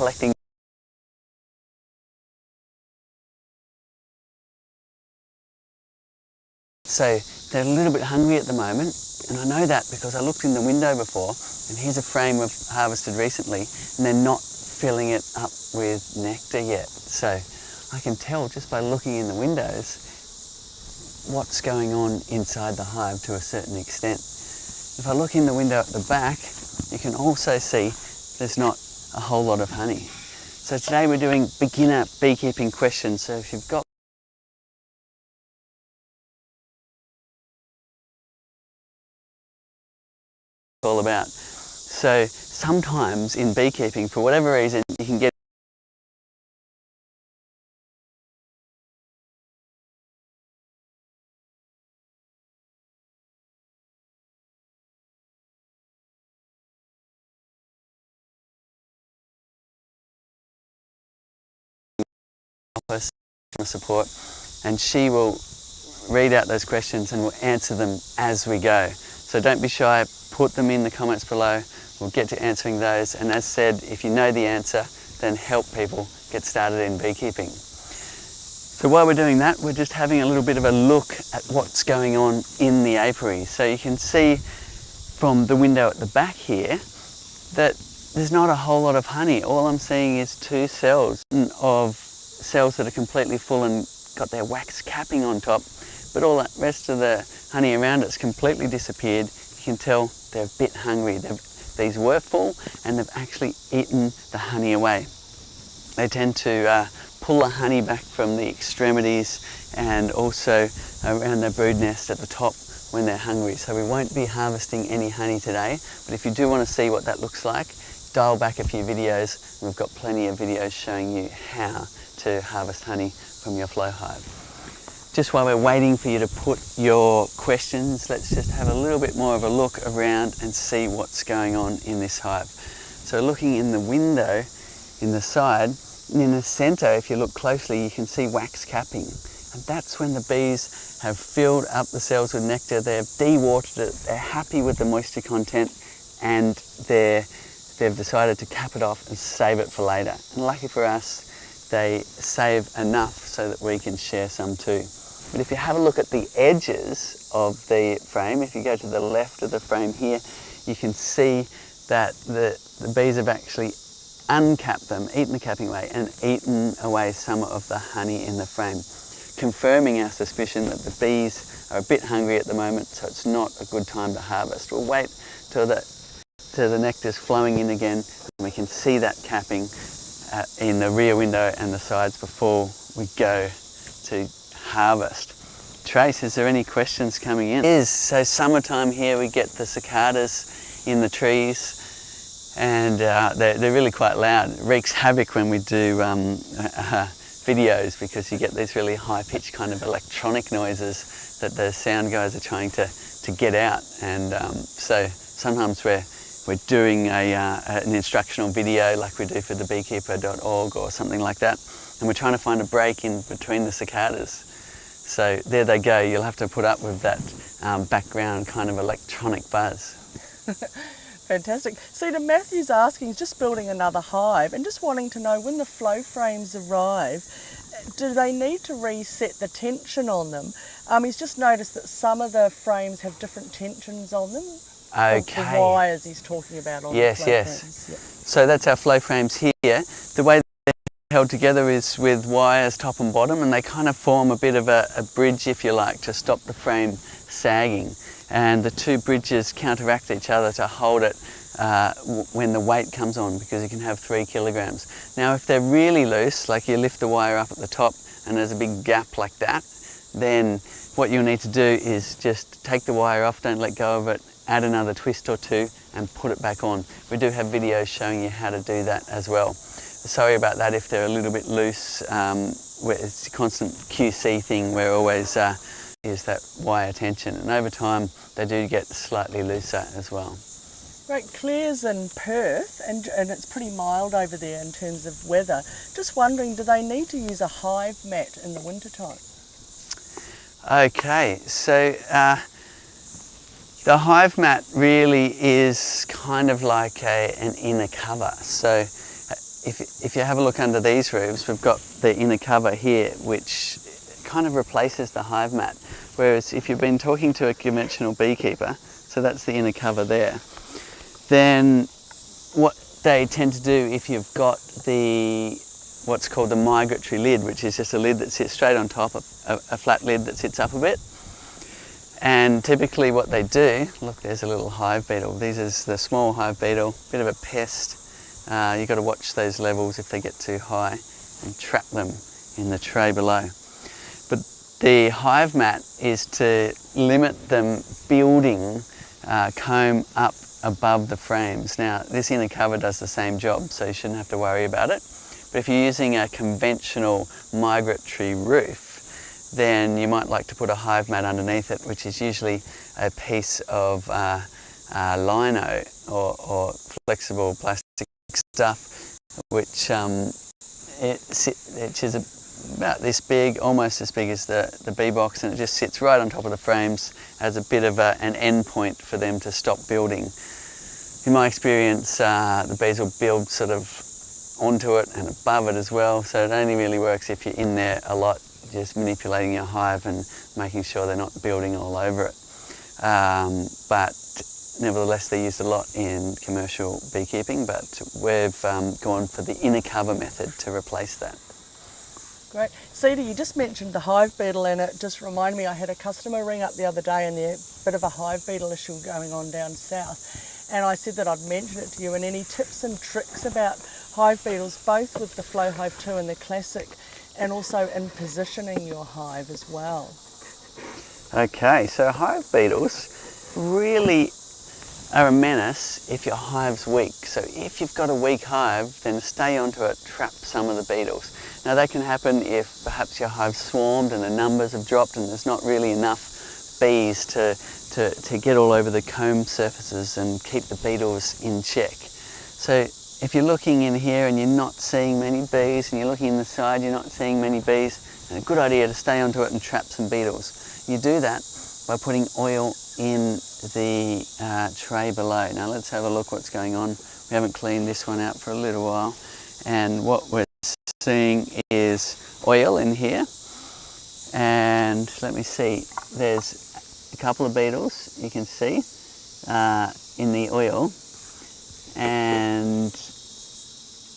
collecting. So they're a little bit hungry at the moment, and I know that because I looked in the window before, and here's a frame we've harvested recently, and they're not filling it up with nectar yet. So I can tell just by looking in the windows what's going on inside the hive to a certain extent. If I look in the window at the back, you can also see there's not a whole lot of honey. So today we're doing beginner beekeeping questions. So if you've got all about. So sometimes in beekeeping, for whatever reason, you can get support, and she will read out those questions and we'll answer them as we go. So don't be shy, put them in the comments below. We'll get to answering those, and as said, if you know the answer, then help people get started in beekeeping. So while we're doing that, we're just having a little bit of a look at what's going on in the apiary. So you can see from the window at the back here that there's not a whole lot of honey. All I'm seeing is 2 cells of cells that are completely full and got their wax capping on top, but all that rest of the honey around it's completely disappeared. You can tell they're a bit hungry. These were full and they've actually eaten the honey away. They tend to pull the honey back from the extremities and also around their brood nest at the top when they're hungry. So we won't be harvesting any honey today, but if you do want to see what that looks like, dial back a few videos. We've got plenty of videos showing you how to harvest honey from your flow hive. Just while we're waiting for you to put your questions, let's just have a little bit more of a look around and see what's going on in this hive. So looking in the window in the side, in the center, if you look closely, you can see wax capping. And that's when the bees have filled up the cells with nectar, they've dewatered it, they're happy with the moisture content, and they've decided to cap it off and save it for later. And lucky for us, they save enough so that we can share some too. But if you have a look at the edges of the frame, if you go to the left of the frame here, you can see that the bees have actually uncapped them, eaten the capping away, and eaten away some of the honey in the frame, confirming our suspicion that the bees are a bit hungry at the moment, so it's not a good time to harvest. We'll wait till the nectar's flowing in again, and we can see that capping in the rear window and the sides before we go to harvest. Trace, is there any questions coming in? So summertime here, we get the cicadas in the trees, and they're really quite loud. It wreaks havoc when we do videos, because you get these really high-pitched kind of electronic noises that the sound guys are trying to get out. And so sometimes we're doing an instructional video like we do for the beekeeper.org or something like that, and we're trying to find a break in between the cicadas. So there they go, you'll have to put up with that background kind of electronic buzz. Fantastic. Cedar, Matthew's asking, he's just building another hive and just wanting to know, when the flow frames arrive, do they need to reset the tension on them? He's just noticed that some of the frames have different tensions on them. Okay. The wires he's talking about on the flow frames. Yep. So that's our flow frames here. The way they're held together is with wires top and bottom, and they kind of form a bit of a bridge, if you like, to stop the frame sagging. And the 2 bridges counteract each other to hold it when the weight comes on, because you can have 3 kilograms. Now if they're really loose, like you lift the wire up at the top and there's a big gap like that, then what you'll need to do is just take the wire off, don't let go of it, add another twist or 2 and put it back on. We do have videos showing you how to do that as well. Sorry about that if they're a little bit loose. It's a constant QC thing. We're always is that wire tension, and over time they do get slightly looser as well. Great. Claire's in Perth, and it's pretty mild over there in terms of weather. Just wondering, do they need to use a hive mat in the winter time? Okay, so the hive mat really is kind of like an inner cover. So if you have a look under these roofs, we've got the inner cover here, which kind of replaces the hive mat. Whereas if you've been talking to a conventional beekeeper, so that's the inner cover there, then what they tend to do, if you've got what's called the migratory lid, which is just a lid that sits straight on top of a flat lid that sits up a bit. And typically what they do, look, there's a little hive beetle. This is the small hive beetle, bit of a pest. You've got to watch those levels if they get too high and trap them in the tray below. But the hive mat is to limit them building comb up above the frames. Now, this inner cover does the same job, so you shouldn't have to worry about it. But if you're using a conventional migratory roof, then you might like to put a hive mat underneath it, which is usually a piece of lino or flexible plastic stuff, which is about this big, almost as big as the bee box, and it just sits right on top of the frames as a bit of an end point for them to stop building. In my experience, the bees will build sort of onto it and above it as well, so it only really works if you're in there a lot, just manipulating your hive and making sure they're not building all over it. But nevertheless, they're used a lot in commercial beekeeping, but we've gone for the inner cover method to replace that. Great. Cedar, you just mentioned the hive beetle, and it just reminded me, I had a customer ring up the other day and there's a bit of a hive beetle issue going on down south. And I said that I'd mention it to you, and any tips and tricks about hive beetles, both with the Flow Hive 2 and the Classic, and also in positioning your hive as well. Okay, so hive beetles really are a menace if your hive's weak. So if you've got a weak hive, then stay onto it, trap some of the beetles. Now that can happen if perhaps your hive's swarmed and the numbers have dropped and there's not really enough bees to get all over the comb surfaces and keep the beetles in check. So if you're looking in here and you're not seeing many bees, and you're looking in the side, you're not seeing many bees, then a good idea to stay onto it and trap some beetles. You do that by putting oil in the tray below. Now let's have a look what's going on. We haven't cleaned this one out for a little while, and what we're seeing is oil in here, and let me see, there's a couple of beetles you can see in the oil, and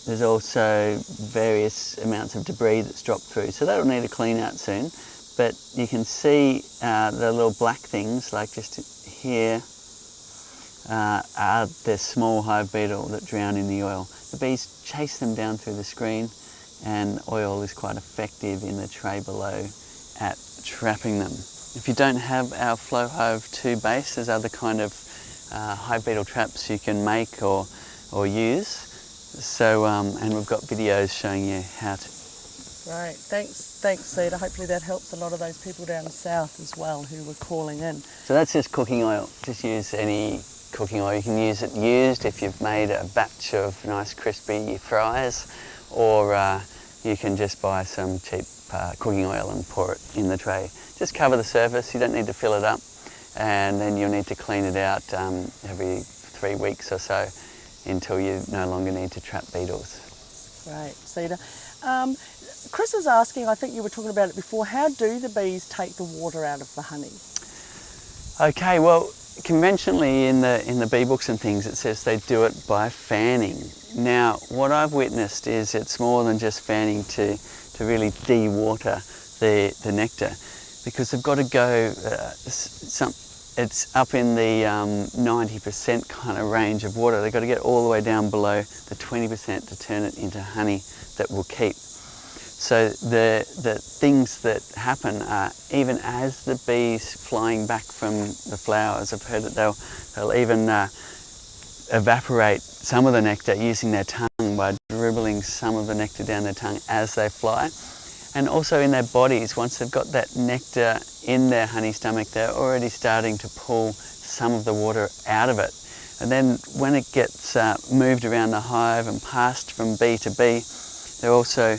there's also various amounts of debris that's dropped through, so that'll need a clean out soon. But you can see the little black things, like just here, are the small hive beetle that drown in the oil. The bees chase them down through the screen, and oil is quite effective in the tray below at trapping them. If you don't have our Flow Hive 2 base, there's other kind of hive beetle traps you can make or use. So, and we've got videos showing you how to. Right, thanks Cedar. Hopefully that helps a lot of those people down south as well who were calling in. So that's just cooking oil. Just use any cooking oil. You can use it used if you've made a batch of nice crispy fries, or you can just buy some cheap cooking oil and pour it in the tray. Just cover the surface, you don't need to fill it up, and then you'll need to clean it out every 3 weeks or so until you no longer need to trap beetles. Right, Cedar. Chris is asking, I think you were talking about it before, how do the bees take the water out of the honey? Okay, well, conventionally in the bee books and things, it says they do it by fanning. Now, what I've witnessed is it's more than just fanning to really de-water the nectar, because they've got to go, it's up in the 90% kind of range of water. They've got to get all the way down below the 20% to turn it into honey that will keep. So the things that happen are, even as the bees flying back from the flowers, I've heard that they'll even evaporate some of the nectar using their tongue by dribbling some of the nectar down their tongue as they fly. And also in their bodies, once they've got that nectar in their honey stomach, they're already starting to pull some of the water out of it. And then when it gets moved around the hive and passed from bee to bee, they're also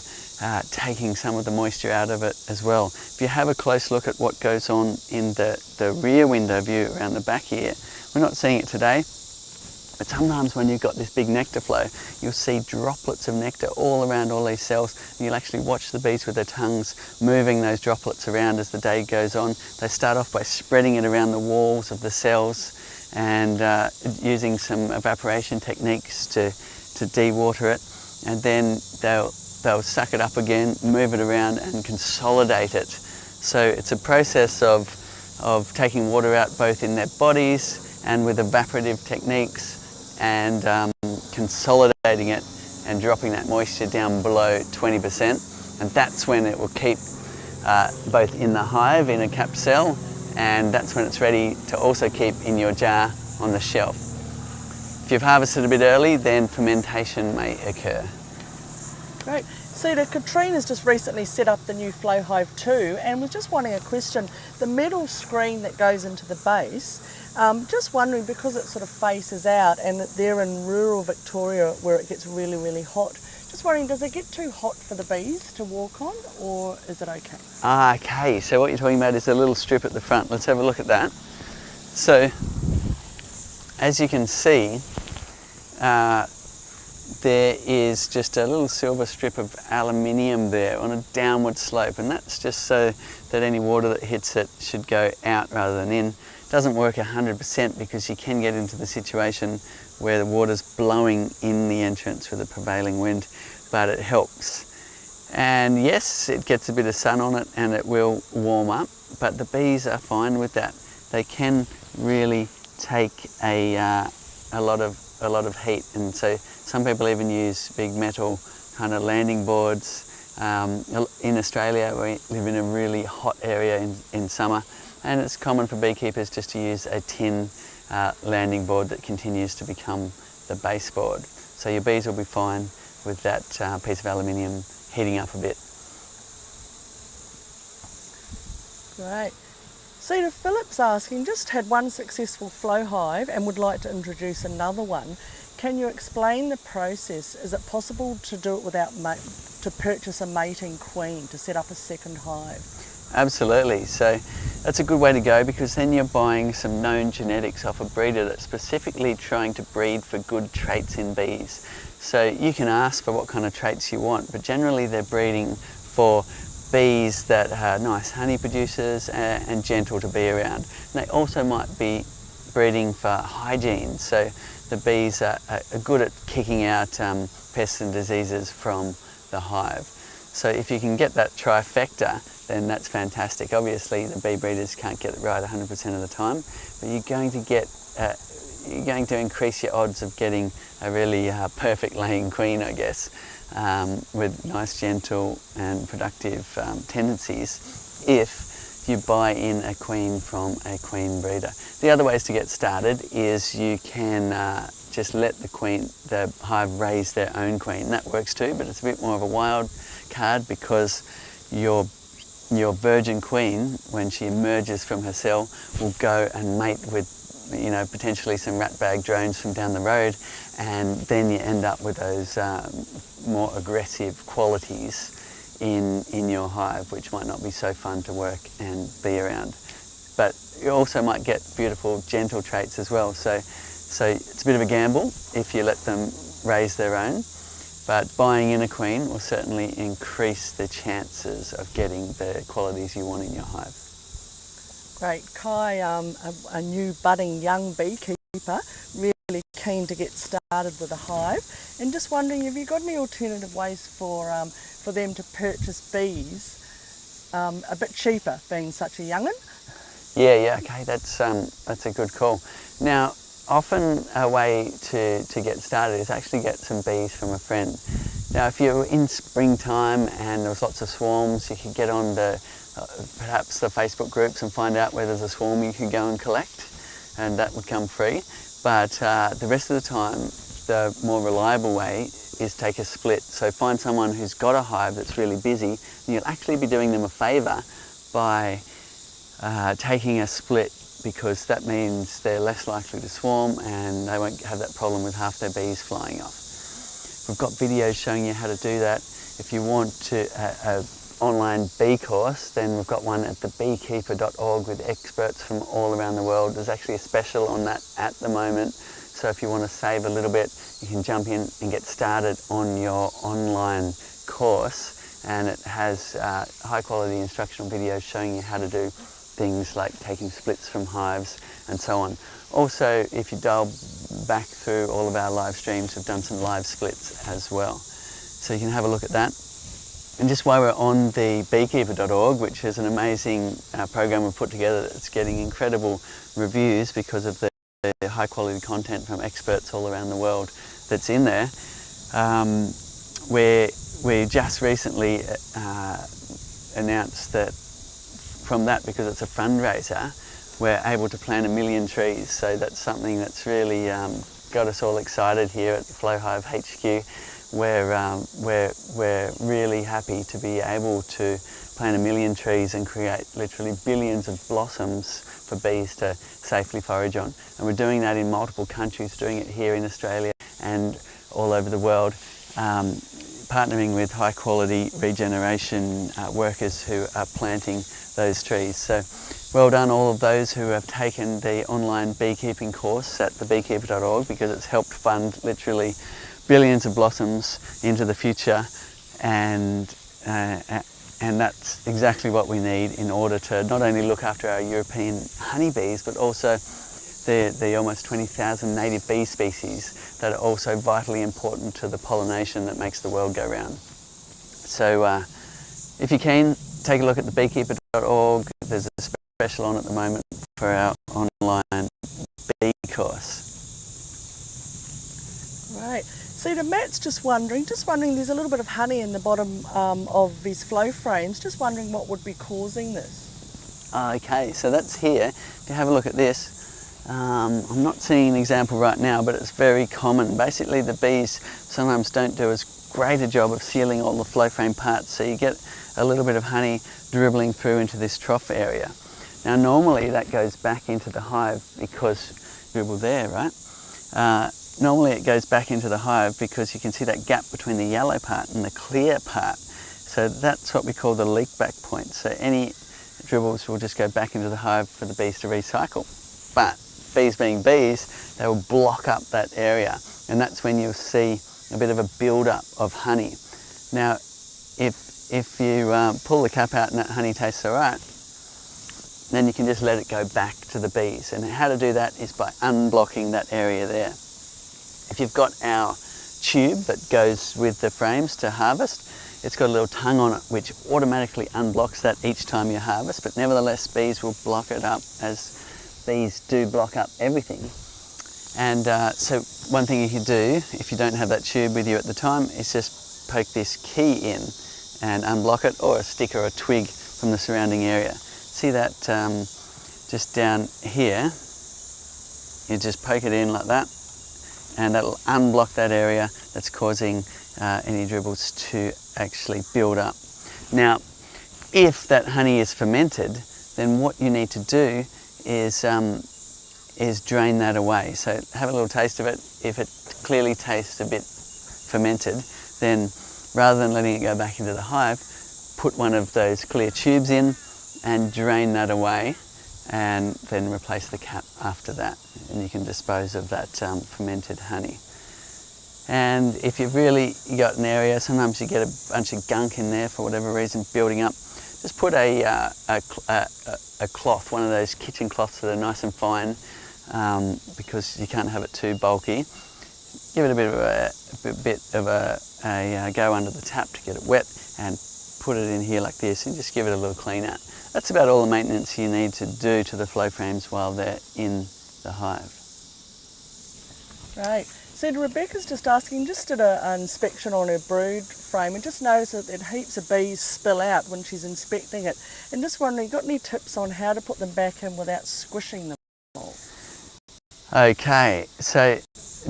taking some of the moisture out of it as well. If you have a close look at what goes on in the rear window view around the back here, we're not seeing it today, But sometimes when you've got this big nectar flow, you'll see droplets of nectar all around all these cells, and you'll actually watch the bees with their tongues moving those droplets around as the day goes on. They start off by spreading it around the walls of the cells and using some evaporation techniques to dewater it, and then they'll suck it up again, move it around and consolidate it. So it's a process of taking water out both in their bodies and with evaporative techniques, and consolidating it and dropping that moisture down below 20%, and that's when it will keep both in the hive in a capped cell, and that's when it's ready to also keep in your jar on the shelf. If you've harvested a bit early, then fermentation may occur. Great. Cedar, Katrine has just recently set up the new Flow Hive too, and was just wanting a question. The metal screen that goes into the base, just wondering, because it sort of faces out and they're in rural Victoria where it gets really, really hot, just wondering, does it get too hot for the bees to walk on, or is it okay? Okay, so what you're talking about is a little strip at the front. Let's have a look at that. So, as you can see, there is just a little silver strip of aluminium there on a downward slope, and that's just so that any water that hits it should go out rather than in. It doesn't work 100% because you can get into the situation where the water's blowing in the entrance with the prevailing wind, but it helps. And yes, it gets a bit of sun on it and it will warm up, but the bees are fine with that. They can really take a lot of heat, and so some people even use big metal kind of landing boards. In Australia, we live in a really hot area in summer, and it's common for beekeepers just to use a tin landing board that continues to become the base board. So your bees will be fine with that piece of aluminium heating up a bit. Great. Cedar, Philip's asking, just had one successful flow hive and would like to introduce another one. Can you explain the process? Is it possible to do it without to purchase a mating queen to set up a second hive? Absolutely. So that's a good way to go, because then you're buying some known genetics off a breeder that's specifically trying to breed for good traits in bees. So you can ask for what kind of traits you want, but generally they're breeding for bees that are nice honey producers and gentle to be around. And they also might be breeding for hygiene, so the bees are good at kicking out pests and diseases from the hive. So if you can get that trifecta, then that's fantastic. Obviously the bee breeders can't get it right 100% of the time, but you're going to increase your odds of getting a really perfect laying queen, I guess, with nice, gentle and productive tendencies if you buy in a queen from a queen breeder. The other ways to get started is you can just let the hive raise their own queen. That works too, but it's a bit more of a wild card, because your virgin queen, when she emerges from her cell, will go and mate with, you know, potentially some ratbag drones from down the road, and then you end up with those more aggressive qualities in your hive, which might not be so fun to work and be around. But you also might get beautiful gentle traits as well. So it's a bit of a gamble if you let them raise their own, but buying in a queen will certainly increase the chances of getting the qualities you want in your hive. Great. Kai, a new budding young beekeeper, really keen to get started with a hive, and just wondering, have you got any alternative ways for them to purchase bees a bit cheaper, being such a young'un? Yeah, okay, that's a good call. Now, often a way to get started is actually get some bees from a friend. Now, if you're in springtime and there's lots of swarms, you could get on perhaps the Facebook groups and find out where there's a swarm you could go and collect, and that would come free. But the rest of the time, the more reliable way is take a split. So find someone who's got a hive that's really busy, and you'll actually be doing them a favour by taking a split, because that means they're less likely to swarm and they won't have that problem with half their bees flying off. We've got videos showing you how to do that. If you want an online bee course, then we've got one at the beekeeper.org with experts from all around the world. There's actually a special on that at the moment, So if you want to save a little bit, you can jump in and get started on your online course, and it has high quality instructional videos showing you how to do things like taking splits from hives and so on. Also, if you dial back through all of our live streams, we've done some live splits as well. So you can have a look at that. And just while we're on the beekeeper.org, which is an amazing program we've put together that's getting incredible reviews because of the high quality content from experts all around the world that's in there, we just recently announced that from that, because it's a fundraiser, we're able to plant 1 million trees. So that's something that's really got us all excited here at the Flow Hive HQ. We're really happy to be able to plant 1 million trees and create literally billions of blossoms for bees to safely forage on. And we're doing that in multiple countries, doing it here in Australia and all over the world, partnering with high quality regeneration workers who are planting those trees. So well done all of those who have taken the online beekeeping course at thebeekeeper.org, because it's helped fund literally billions of blossoms into the future, and that's exactly what we need in order to not only look after our European honeybees, but also the almost 20,000 native bee species that are also vitally important to the pollination that makes the world go round. So if you can, take a look at thebeekeeper.org. There's a special on at the moment for our online bee course. Right. See, Matt's just wondering, there's a little bit of honey in the bottom of these flow frames, just wondering what would be causing this. Okay, so that's here. If you have a look at this, I'm not seeing an example right now, but it's very common. Basically, the bees sometimes don't do as great a job of sealing all the flow frame parts, so you get a little bit of honey dribbling through into this trough area. Now, normally that goes back into the hive because, dribble there, right? Normally it goes back into the hive because you can see that gap between the yellow part and the clear part. So that's what we call the leak back point. So any dribbles will just go back into the hive for the bees to recycle. But bees being bees, they will block up that area, and that's when you'll see a bit of a build-up of honey. Now, if you pull the cap out and that honey tastes all right, then you can just let it go back to the bees. And how to do that is by unblocking that area there. If you've got our tube that goes with the frames to harvest, it's got a little tongue on it which automatically unblocks that each time you harvest, but nevertheless bees will block it up, as bees do block up everything. And so one thing you can do, if you don't have that tube with you at the time, is just poke this key in and unblock it, or a stick or a twig from the surrounding area. See that just down here, you just poke it in like that, and that'll unblock that area that's causing any dribbles to actually build up. Now, if that honey is fermented, then what you need to do is drain that away. So have a little taste of it. If it clearly tastes a bit fermented, then rather than letting it go back into the hive, put one of those clear tubes in and drain that away, and then replace the cap after that, and you can dispose of that fermented honey. And if you've really got an area, sometimes you get a bunch of gunk in there for whatever reason building up, just put a cloth, one of those kitchen cloths that are nice and fine, because you can't have it too bulky. Give it a bit of a go under the tap to get it wet, and put it in here like this, and just give it a little clean out. That's about all the maintenance you need to do to the flow frames while they're in the hive. Right. So Rebecca's just asking, just did an inspection on her brood frame and just noticed that heaps of bees spill out when she's inspecting it. And just wondering, got any tips on how to put them back in without squishing them all? Okay, so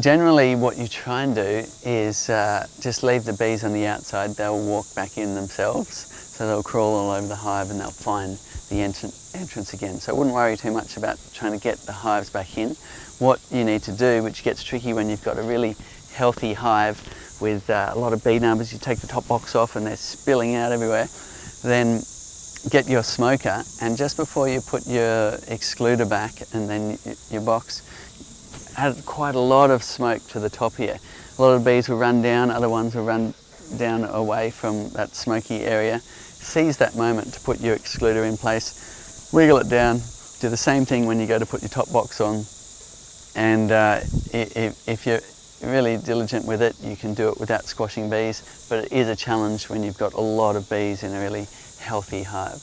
generally what you try and do is just leave the bees on the outside. They'll walk back in themselves. So they'll crawl all over the hive and they'll find the entrance again. So I wouldn't worry too much about trying to get the hives back in. What you need to do, which gets tricky when you've got a really healthy hive with a lot of bee numbers, you take the top box off and they're spilling out everywhere, then get your smoker, and just before you put your excluder back and then your box, add quite a lot of smoke to the top here. A lot of bees will run down, other ones will run down away from that smoky area. Seize that moment to put your excluder in place, wiggle it down, do the same thing when you go to put your top box on, and if you're really diligent with it, you can do it without squashing bees, but it is a challenge when you've got a lot of bees in a really healthy hive.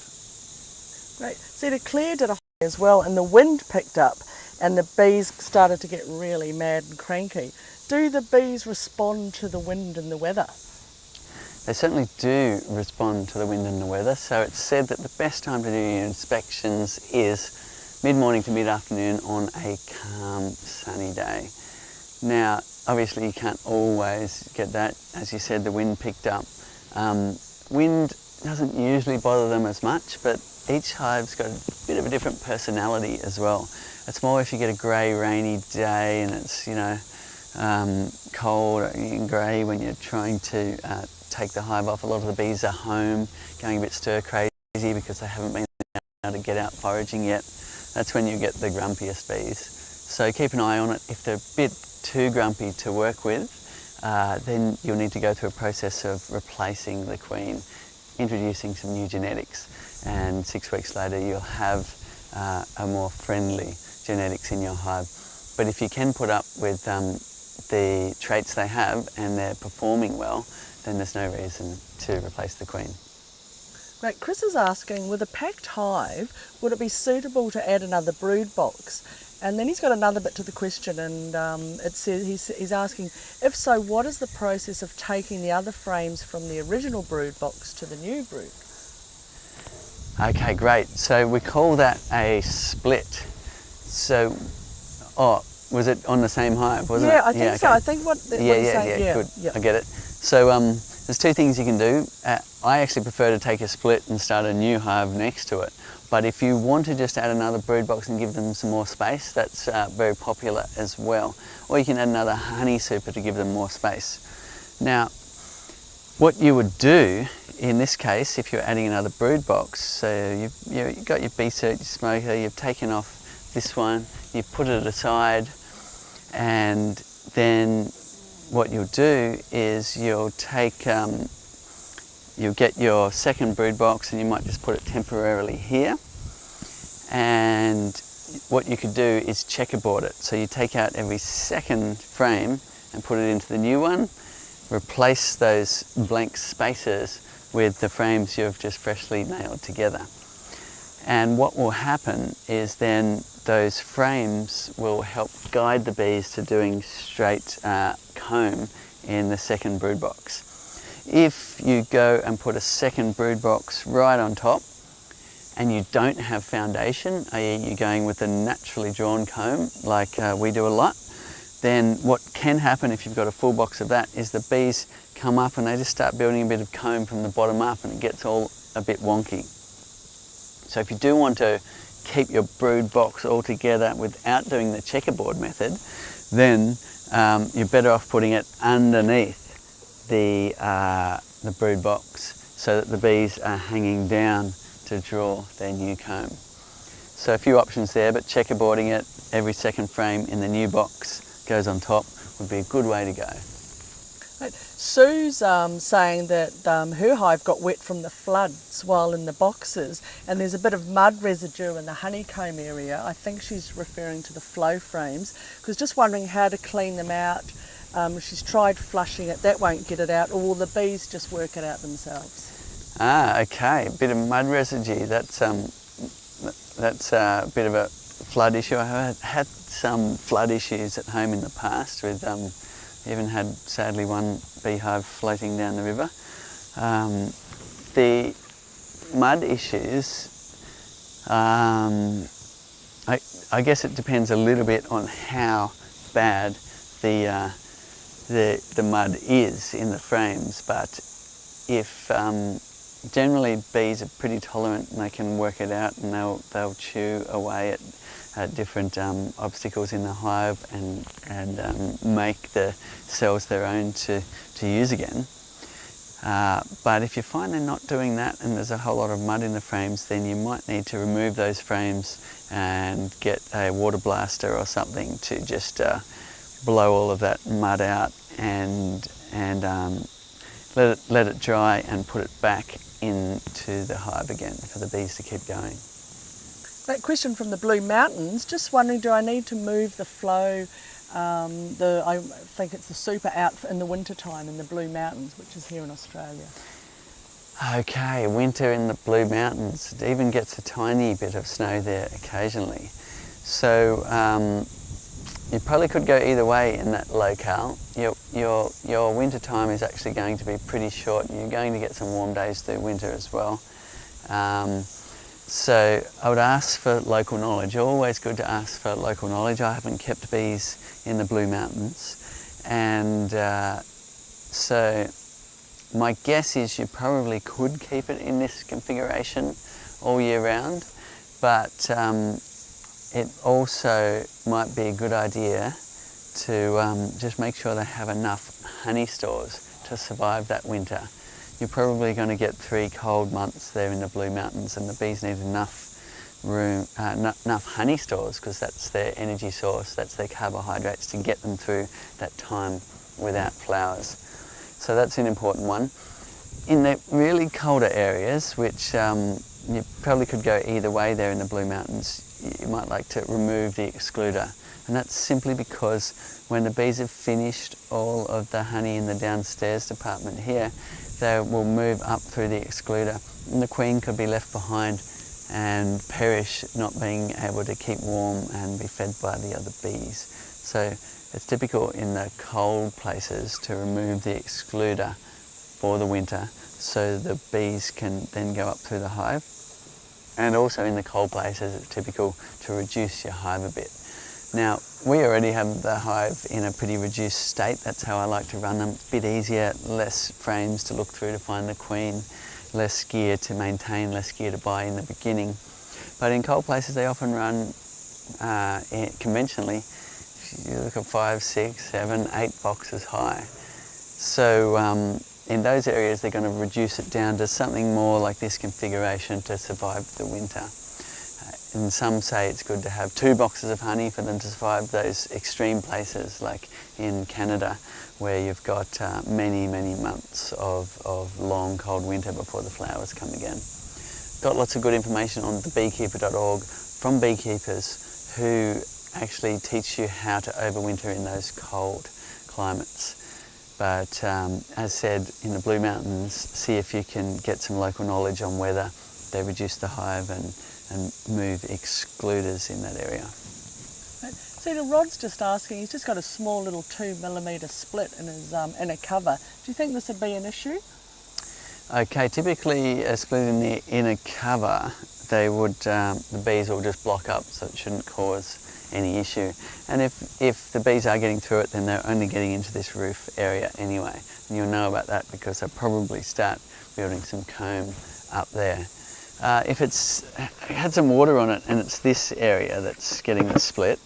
Great. See, Claire did a hive as well, and the wind picked up and the bees started to get really mad and cranky. Do the bees respond to the wind and the weather? They certainly do respond to the wind and the weather, so it's said that the best time to do your inspections is mid-morning to mid-afternoon on a calm, sunny day. Now, obviously you can't always get that. As you said, the wind picked up. Wind doesn't usually bother them as much, but each hive's got a bit of a different personality as well. It's more if you get a grey, rainy day and it's, you know, cold and grey when you're trying to take the hive off. A lot of the bees are home, going a bit stir crazy because they haven't been able to get out foraging yet. That's when you get the grumpiest bees. So keep an eye on it. If they're a bit too grumpy to work with, then you'll need to go through a process of replacing the queen, introducing some new genetics, and 6 weeks later you'll have a more friendly genetics in your hive. But if you can put up with the traits they have and they're performing well, then there's no reason to replace the queen. Right, Chris is asking, with a packed hive, would it be suitable to add another brood box? And then he's got another bit to the question, and it says he's asking, if so, what is the process of taking the other frames from the original brood box to the new brood? Okay, great. So we call that a split. So, was it on the same hive, wasn't it? I think so. Okay. I think what he's saying, good. Yeah. I get it. So there's 2 things you can do. I actually prefer to take a split and start a new hive next to it. But if you want to just add another brood box and give them some more space, that's very popular as well. Or you can add another honey super to give them more space. Now, what you would do in this case, if you're adding another brood box, so you've got your bee cert, your smoker, you've taken off this one, you put it aside, and then what you'll do is you'll take, you'll get your second brood box and you might just put it temporarily here. And what you could do is checkerboard it. So you take out every second frame and put it into the new one, replace those blank spaces with the frames you've just freshly nailed together. And what will happen is then those frames will help guide the bees to doing straight comb in the second brood box. If you go and put a second brood box right on top and you don't have foundation, i.e. you're going with a naturally drawn comb like we do a lot, then what can happen if you've got a full box of that is the bees come up and they just start building a bit of comb from the bottom up and it gets all a bit wonky. So if you do want to keep your brood box all together without doing the checkerboard method, then you're better off putting it underneath the brood box so that the bees are hanging down to draw their new comb. So a few options there, but checkerboarding it, every second frame in the new box goes on top would be a good way to go. Right. Sue's saying that her hive got wet from the floods while in the boxes, and there's a bit of mud residue in the honeycomb area. I think she's referring to the flow frames, because just wondering how to clean them out. She's tried flushing it, that won't get it out, or will the bees just work it out themselves? Okay, a bit of mud residue, that's a bit of a flood issue. I have had some flood issues at home in the past with even had, sadly, one beehive floating down the river. The mud issues, I guess it depends a little bit on how bad the mud is in the frames, but if generally bees are pretty tolerant and they can work it out and they'll chew away at different obstacles in the hive and make the cells their own to use again. But if you find they're not doing that and there's a whole lot of mud in the frames, then you might need to remove those frames and get a water blaster or something to just blow all of that mud out and let it dry and put it back into the hive again for the bees to keep going. That question from the Blue Mountains, just wondering, do I need to move the flow, I think it's the super out in the winter time in the Blue Mountains, which is here in Australia? Okay, winter in the Blue Mountains. It even gets a tiny bit of snow there occasionally. So you probably could go either way in that locale. Your winter time is actually going to be pretty short. You're going to get some warm days through winter as well. So I would ask for local knowledge. Always good to ask for local knowledge. I haven't kept bees in the Blue Mountains, and so my guess is you probably could keep it in this configuration all year round, but it also might be a good idea to just make sure they have enough honey stores to survive that winter. You're probably going to get 3 cold months there in the Blue Mountains, and the bees need enough room, enough honey stores, because that's their energy source, that's their carbohydrates, to get them through that time without flowers. So that's an important one. In the really colder areas, which you probably could go either way there in the Blue Mountains, you might like to remove the excluder. And that's simply because when the bees have finished all of the honey in the downstairs department here, they will move up through the excluder, and the queen could be left behind and perish, not being able to keep warm and be fed by the other bees. So it's typical in the cold places to remove the excluder for the winter so the bees can then go up through the hive. And also in the cold places, it's typical to reduce your hive a bit. Now, we already have the hive in a pretty reduced state. That's how I like to run them. It's a bit easier, less frames to look through to find the queen, less gear to maintain, less gear to buy in the beginning. But in cold places, they often run conventionally. If you look at 5, 6, 7, 8 boxes high. So in those areas, they're going to reduce it down to something more like this configuration to survive the winter. And some say it's good to have 2 boxes of honey for them to survive those extreme places, like in Canada, where you've got many, many months of long, cold winter before the flowers come again. Got lots of good information on thebeekeeper.org from beekeepers who actually teach you how to overwinter in those cold climates. But as said, in the Blue Mountains, see if you can get some local knowledge on whether they reduce the hive and move excluders in that area. See, Rod's just asking, he's just got a small little 2mm split in his inner cover. Do you think this would be an issue? Okay, typically a split in the inner cover, they would, the bees will just block up, so it shouldn't cause any issue. And if the bees are getting through it, then they're only getting into this roof area anyway. And you'll know about that because they'll probably start building some comb up there. If it's had some water on it and it's this area that's getting the split,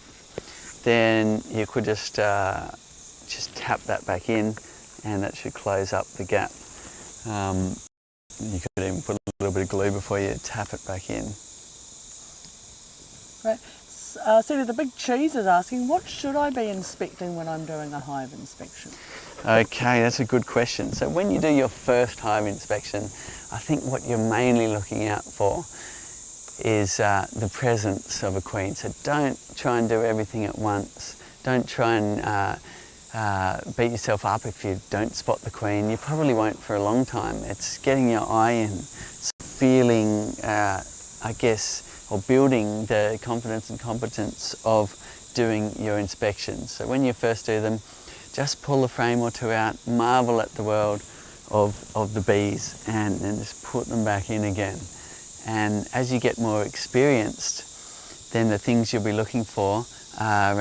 then you could just tap that back in, and that should close up the gap. You could even put a little bit of glue before you tap it back in. Right. So the big cheese is asking, what should I be inspecting when I'm doing a hive inspection? Okay, that's a good question. So when you do your first hive inspection, I think what you're mainly looking out for is the presence of a queen. So don't try and do everything at once. Don't try and beat yourself up if you don't spot the queen. You probably won't for a long time. It's getting your eye in, feeling, I guess, or building the confidence and competence of doing your inspections. So when you first do them, just pull a frame or 2 out, marvel at the world of the bees, and then just put them back in again. And as you get more experienced, then the things you'll be looking for are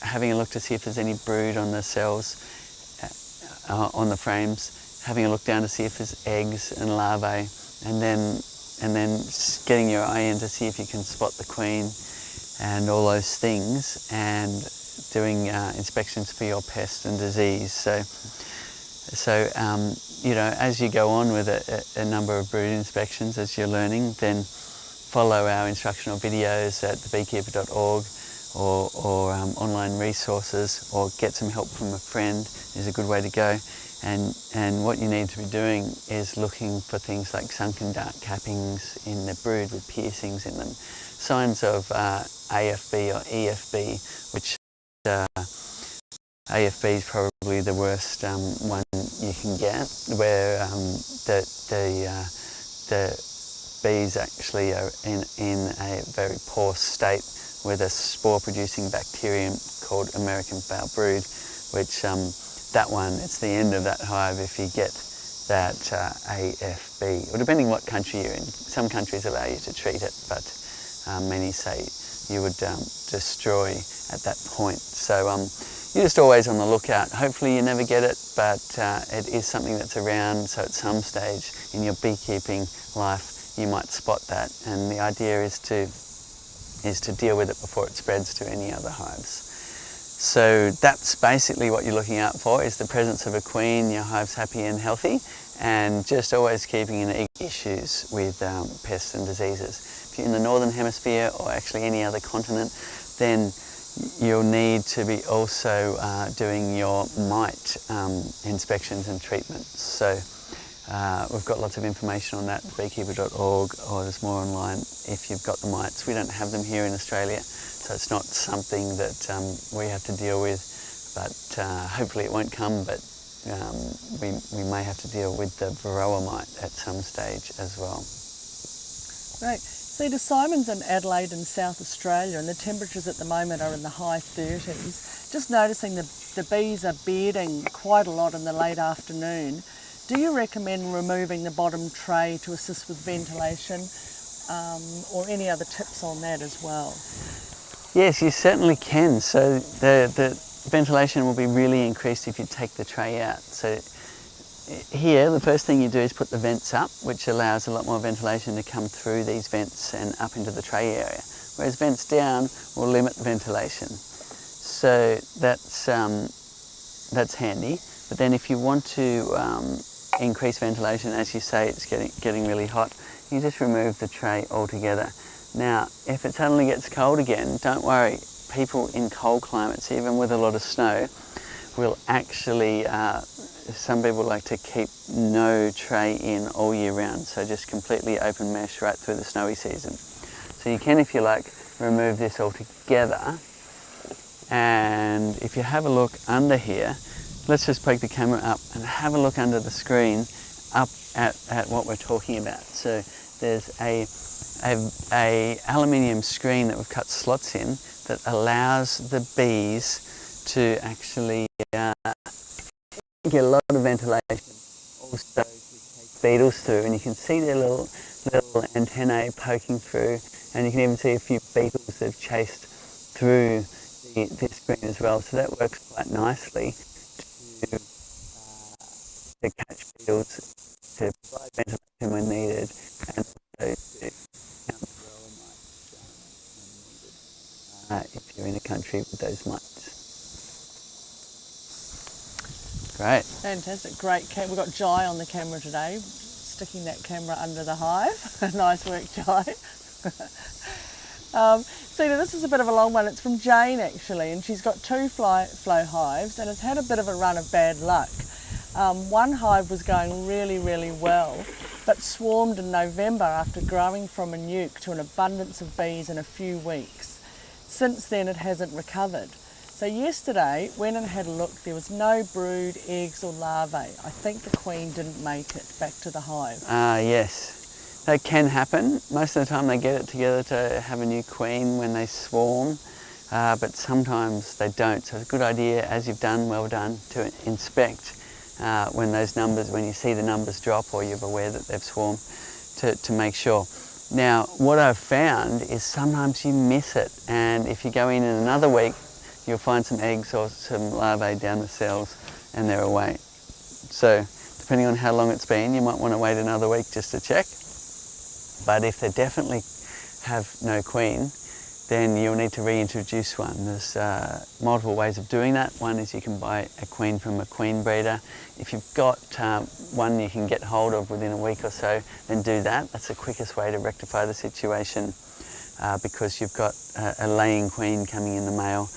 having a look to see if there's any brood on the cells, on the frames, having a look down to see if there's eggs and larvae, and then getting your eye in to see if you can spot the queen and all those things, and doing inspections for your pest and disease. So So, you know, as you go on with a number of brood inspections, as you're learning, then follow our instructional videos at thebeekeeper.org or online resources, or get some help from a friend is a good way to go. And what you need to be doing is looking for things like sunken dark cappings in the brood with piercings in them, signs of AFB or EFB, which AFB is probably the worst one you can get, where the bees actually are in a very poor state with a spore-producing bacterium called American foul brood, which that one, it's the end of that hive if you get that AFB, or depending what country you're in. Some countries allow you to treat it, but many say you would destroy at that point. So you're just always on the lookout. Hopefully you never get it, but it is something that's around, so at some stage in your beekeeping life you might spot that, and the idea is to deal with it before it spreads to any other hives. So that's basically what you're looking out for, is the presence of a queen, your hive's happy and healthy, and just always keeping an issues with pests and diseases. If you're in the northern hemisphere, or actually any other continent, then you'll need to be also doing your mite inspections and treatments. So we've got lots of information on that at beekeeper.org, or there's more online if you've got the mites. We don't have them here in Australia, so it's not something that we have to deal with, but hopefully it won't come, but we may have to deal with the varroa mite at some stage as well. Right. See, the Simon's in Adelaide in South Australia, and the temperatures at the moment are in the high 30s. Just noticing the bees are bearding quite a lot in the late afternoon. Do you recommend removing the bottom tray to assist with ventilation, or any other tips on that as well? Yes, you certainly can. So the ventilation will be really increased if you take the tray out. So here, the first thing you do is put the vents up, which allows a lot more ventilation to come through these vents and up into the tray area. Whereas vents down will limit the ventilation. So that's handy. But then if you want to increase ventilation, as you say, it's getting really hot, you just remove the tray altogether. Now, if it suddenly gets cold again, don't worry. People in cold climates, even with a lot of snow, will actually, some people like to keep no tray in all year round, so just completely open mesh right through the snowy season. So you can, if you like, remove this altogether. And if you have a look under here, let's just poke the camera up and have a look under the screen up at what we're talking about. So there's a aluminium screen that we've cut slots in that allows the bees to actually get a lot of ventilation. Also to take beetles through, and you can see their little antennae poking through, and you can even see a few beetles that have chased through this screen as well. So that works quite nicely to catch beetles, to provide ventilation when needed, and also to count the varroa mites if you're in a country with those mites. Great. Fantastic, great. We've got Jai on the camera today, sticking that camera under the hive. Nice work, Jai. Sita, this is a bit of a long one. It's from Jane actually, and she's got 2 flow hives and has had a bit of a run of bad luck. One hive was going really, really well, but swarmed in November after growing from a nuke to an abundance of bees in a few weeks. Since then it hasn't recovered. So yesterday, went and had a look, there was no brood, eggs or larvae. I think the queen didn't make it back to the hive. Yes. That can happen. Most of the time they get it together to have a new queen when they swarm, but sometimes they don't. So it's a good idea, as you've done, well done, to inspect when you see the numbers drop or you're aware that they've swarmed, to make sure. Now, what I've found is sometimes you miss it, and if you go in another week, you'll find some eggs or some larvae down the cells and they're away. So depending on how long it's been, you might want to wait another week just to check. But if they definitely have no queen, then you'll need to reintroduce one. There's multiple ways of doing that. One is you can buy a queen from a queen breeder. If you've got one you can get hold of within a week or so, then do that. That's the quickest way to rectify the situation, because you've got a laying queen coming in the mail.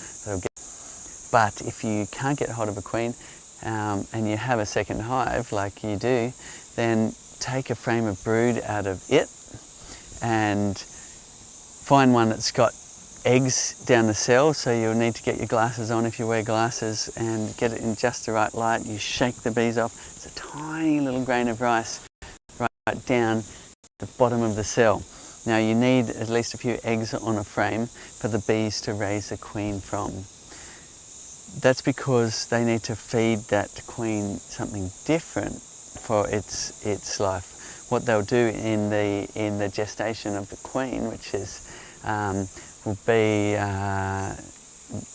But if you can't get hold of a queen and you have a second hive like you do, then take a frame of brood out of it and find one that's got eggs down the cell, so you'll need to get your glasses on if you wear glasses, and get it in just the right light. You shake the bees off. It's a tiny little grain of rice right down the bottom of the cell. Now you need at least a few eggs on a frame for the bees to raise a queen from. That's because they need to feed that queen something different for its life. What they'll do in the gestation of the queen, which is will be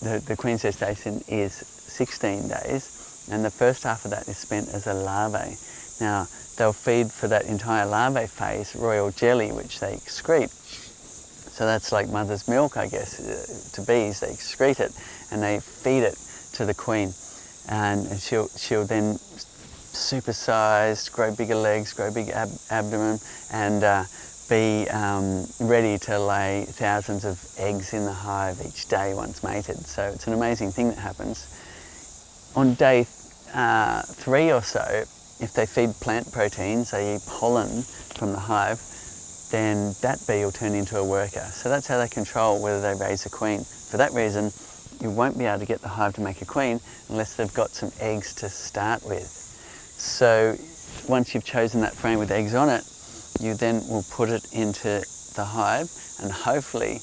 the queen's gestation is 16 days, and the first half of that is spent as a larvae. Now they'll feed for that entire larvae phase royal jelly, which they excrete. So that's like mother's milk, I guess, to bees. They excrete it and they feed it to the queen, and she'll then supersized, grow bigger legs, grow big abdomen, and be ready to lay thousands of eggs in the hive each day once mated. So it's an amazing thing that happens. On day 3 or so, if they feed plant proteins, they eat pollen from the hive, then that bee will turn into a worker. So that's how they control whether they raise a queen. For that reason, you won't be able to get the hive to make a queen unless they've got some eggs to start with. So once you've chosen that frame with eggs on it, you then will put it into the hive, and hopefully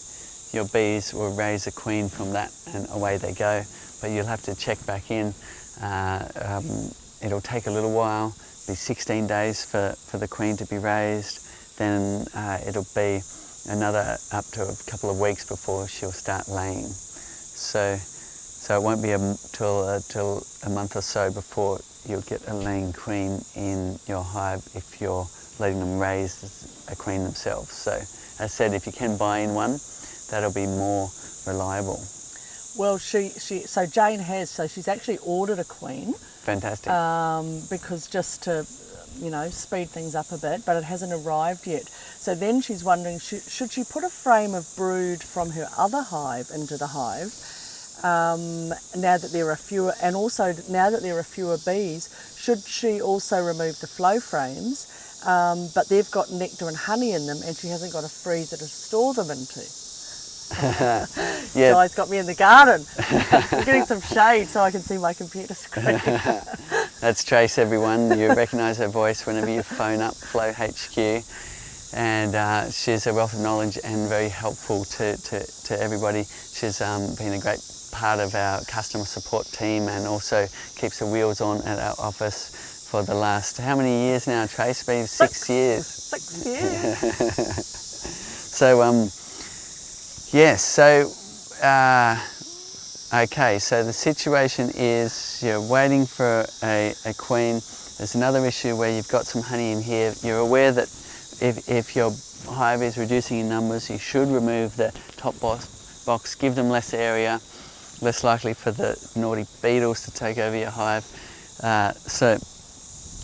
your bees will raise a queen from that, and away they go. But you'll have to check back in. It'll take a little while. It'll be 16 days for the queen to be raised. Then it'll be another up to a couple of weeks before she'll start laying. So it won't be till a month or so before you'll get a laying queen in your hive if you're letting them raise a queen themselves. So as I said, if you can buy in one, that'll be more reliable. Well, so Jane has, so she's actually ordered a queen. Fantastic. Because just to, speed things up a bit, but it hasn't arrived yet. So then she's wondering, should she put a frame of brood from her other hive into the hive, now that there are fewer, and also now that there are fewer bees, should she also remove the flow frames, but they've got nectar and honey in them, and she hasn't got a freezer to store them into? Yeah. Guys got me in the garden. I'm getting some shade so I can see my computer screen. That's Trace, everyone. You recognise her voice whenever you phone up Flow HQ, and she's a wealth of knowledge and very helpful to everybody. She's been a great part of our customer support team, and also keeps the wheels on at our office for the last, how many years now, Trace? Been 6 years. 6 years. So yes, so okay, so the situation is you're waiting for a queen. There's another issue where you've got some honey in here. You're aware that if your hive is reducing in numbers, you should remove the top box, give them less area, less likely for the naughty beetles to take over your hive. So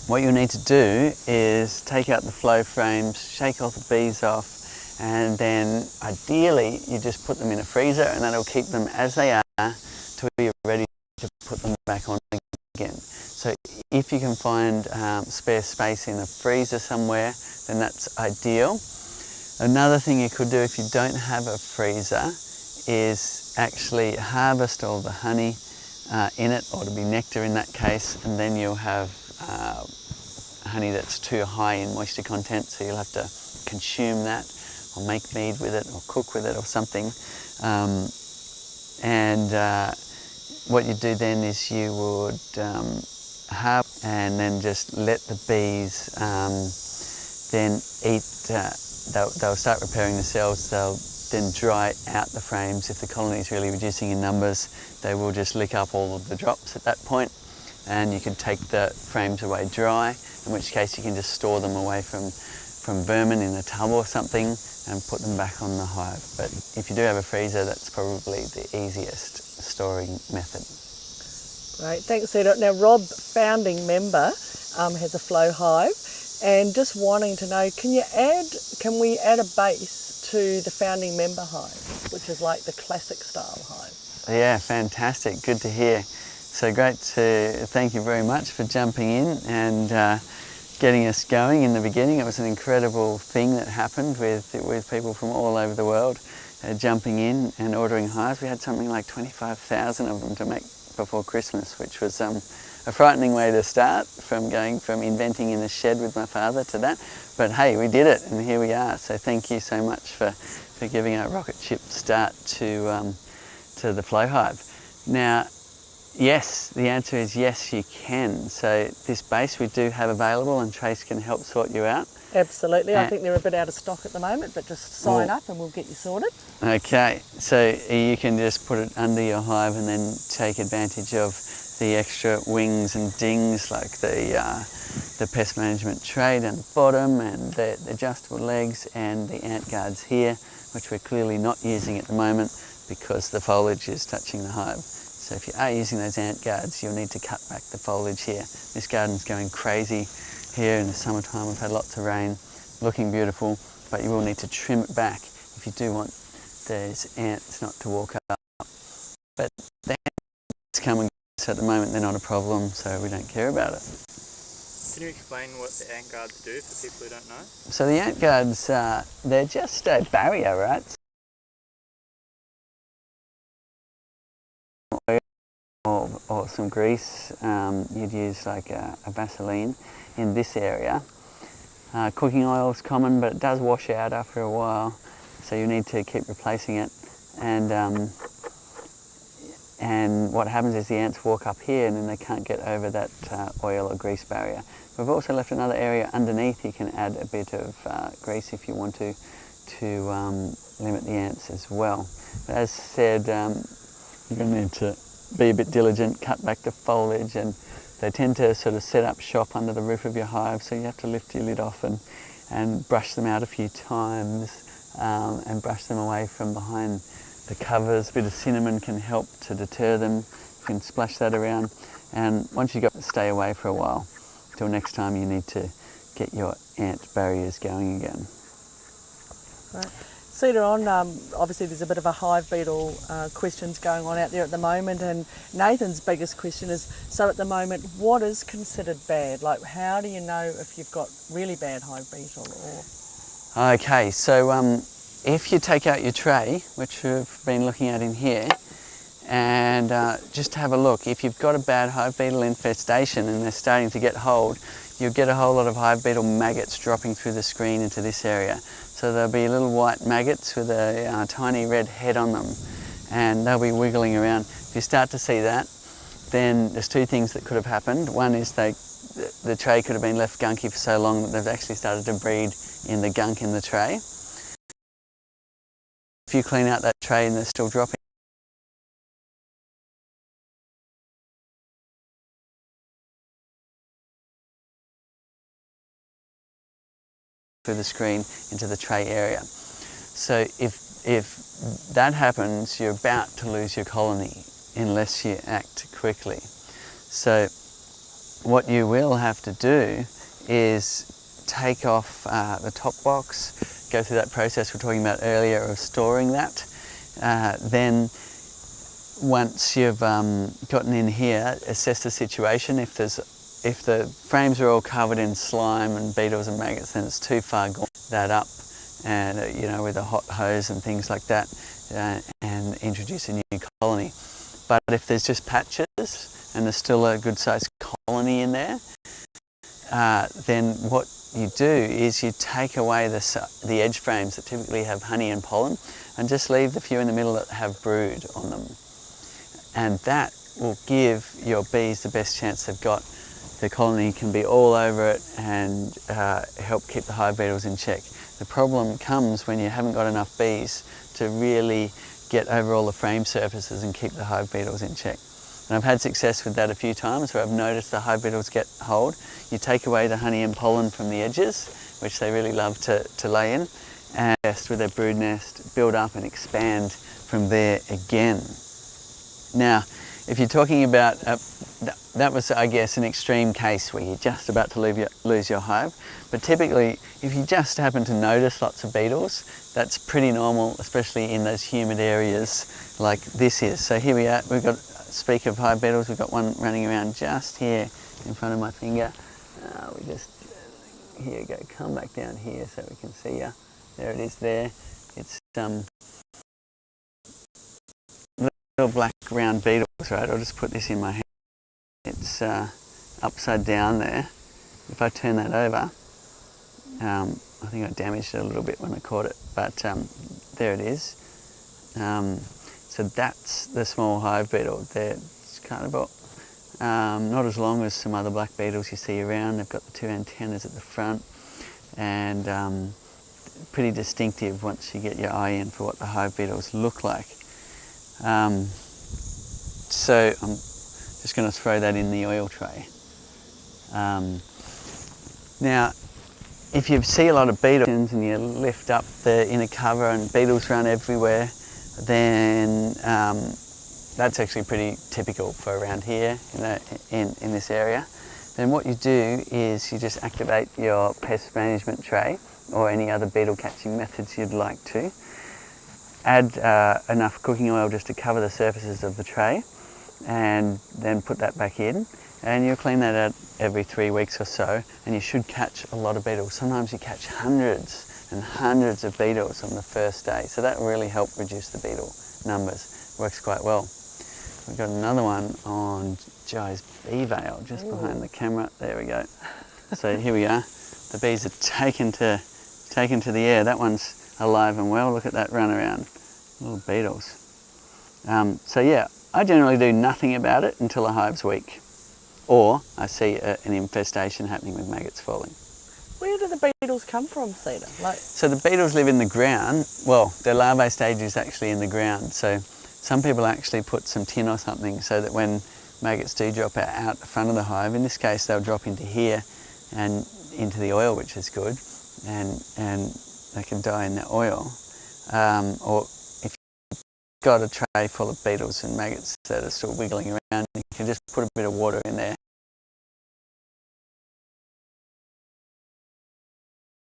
what you'll need to do is take out the flow frames, shake all the bees off, and then ideally you just put them in a freezer, and that'll keep them as they are till you're ready to put them back on again. So if you can find spare space in a freezer somewhere, then that's ideal. Another thing you could do if you don't have a freezer is actually harvest all the honey in it, or to be nectar in that case, and then you'll have honey that's too high in moisture content, so you'll have to consume that, or make mead with it, or cook with it, or something. What you do then is you would harvest and then just let the bees then eat. They'll start repairing the cells. They'll then dry out the frames. If the colony is really reducing in numbers, they will just lick up all of the drops at that point, and you can take the frames away dry, in which case you can just store them away from vermin in a tub or something, and put them back on the hive. But if you do have a freezer, that's probably the easiest storing method. Great, thanks Seda. Now Rob, founding member, has a flow hive and just wanting to know, can we add a base to the founding member hive, which is like the classic style hive? Yeah, fantastic, good to hear. So great to thank you very much for jumping in and getting us going in the beginning. It was an incredible thing that happened with people from all over the world jumping in and ordering hives. We had something like 25,000 of them to make before Christmas, which was a frightening way to start, from going from inventing in the shed with my father to that. But hey, we did it and here we are. So thank you so much for giving a rocket ship start to the flow hive. Now, yes, the answer is yes, you can. So this base we do have available and Trace can help sort you out. Absolutely, I think they're a bit out of stock at the moment, but just sign up and we'll get you sorted. Okay, so you can just put it under your hive and then take advantage of the extra wings and dings, like the pest management tray down the bottom and the adjustable legs and the ant guards here, which we're clearly not using at the moment because the foliage is touching the hive. So if you are using those ant guards, you'll need to cut back the foliage here. This garden's going crazy here in the summertime. We've had lots of rain, looking beautiful, but you will need to trim it back if you do want those ants not to walk up. But the ants come and go, so at the moment they're not a problem, so we don't care about it. Can you explain what the ant guards do for people who don't know? So the ant guards, they're just a barrier, right? Or some grease, you'd use like a Vaseline in this area. Cooking oil is common, but it does wash out after a while, so you need to keep replacing it. And what happens is the ants walk up here and then they can't get over that oil or grease barrier. We've also left another area underneath. You can add a bit of grease if you want to limit the ants as well. But as said, you're going to need to be a bit diligent, cut back the foliage, and they tend to sort of set up shop under the roof of your hive, so you have to lift your lid off and brush them out a few times and brush them away from behind the covers. A bit of cinnamon can help to deter them. You can splash that around, and once you've got to stay away for a while, till next time you need to get your ant barriers going again. Right. Seda, on obviously there's a bit of a hive beetle questions going on out there at the moment, and Nathan's biggest question is, so at the moment, what is considered bad? Like, how do you know if you've got really bad hive beetle? Or... Okay, so if you take out your tray, which we've been looking at in here, and just have a look, if you've got a bad hive beetle infestation and they're starting to get hold, you'll get a whole lot of hive beetle maggots dropping through the screen into this area. So there'll be little white maggots with a tiny red head on them, and they'll be wiggling around. If you start to see that, then there's two things that could have happened. One is the tray could have been left gunky for so long that they've actually started to breed in the gunk in the tray. If you clean out that tray and they're still dropping, through the screen into the tray area. So if that happens, you're about to lose your colony unless you act quickly. So what you will have to do is take off the top box, go through that process we were talking about earlier of storing that. Then once you've gotten in here, assess the situation. If the frames are all covered in slime and beetles and maggots, then it's too far gone. That up, and with a hot hose and things like that, and introduce a new colony. But if there's just patches and there's still a good sized colony in there, then what you do is you take away the edge frames that typically have honey and pollen, and just leave the few in the middle that have brood on them. And that will give your bees the best chance they've got. The colony can be all over it and help keep the hive beetles in check. The problem comes when you haven't got enough bees to really get over all the frame surfaces and keep the hive beetles in check. And I've had success with that a few times where I've noticed the hive beetles get hold. You take away the honey and pollen from the edges, which they really love to lay in, and nest with their brood nest, build up and expand from there again. Now, if you're talking about, that was, I guess, an extreme case where you're just about to lose your hive. But typically, if you just happen to notice lots of beetles, that's pretty normal, especially in those humid areas like this is. So here we are, we've got, speak of hive beetles, we've got one running around just here in front of my finger. We just, here you go, come back down here so we can see you. There it is there. It's little black round beetles, right? I'll just put this in my hand. It's upside down there. If I turn that over, I think I damaged it a little bit when I caught it, but there it is. So that's the small hive beetle. It's kind of not as long as some other black beetles you see around. They've got the two antennas at the front, and pretty distinctive once you get your eye in for what the hive beetles look like. So I'm just going to throw that in the oil tray. Now, if you see a lot of beetles and you lift up the inner cover and beetles run everywhere, then that's actually pretty typical for around here in this area. Then what you do is you just activate your pest management tray or any other beetle catching methods you'd like to. Add enough cooking oil just to cover the surfaces of the tray, and then put that back in, and you'll clean that out every 3 weeks or so, and you should catch a lot of beetles. Sometimes you catch hundreds and hundreds of beetles on the first day, so that will really help reduce the beetle numbers. Works quite well. We've got another one on Joe's bee veil just behind the camera. There we go. So here we are. The bees are taken to the air. That one's alive and well. Look at that run around. Little beetles. So yeah, I generally do nothing about it until the hive's weak, or I see an infestation happening with maggots falling. Where do the beetles come from, Cedar? So the beetles live in the ground. Well, their larvae stage is actually in the ground. So some people actually put some tin or something so that when maggots do drop out the front of the hive, in this case they'll drop into here and into the oil, which is good, and they can die in the oil. Or if you've got a tray full of beetles and maggots that are still wiggling around, you can just put a bit of water in there,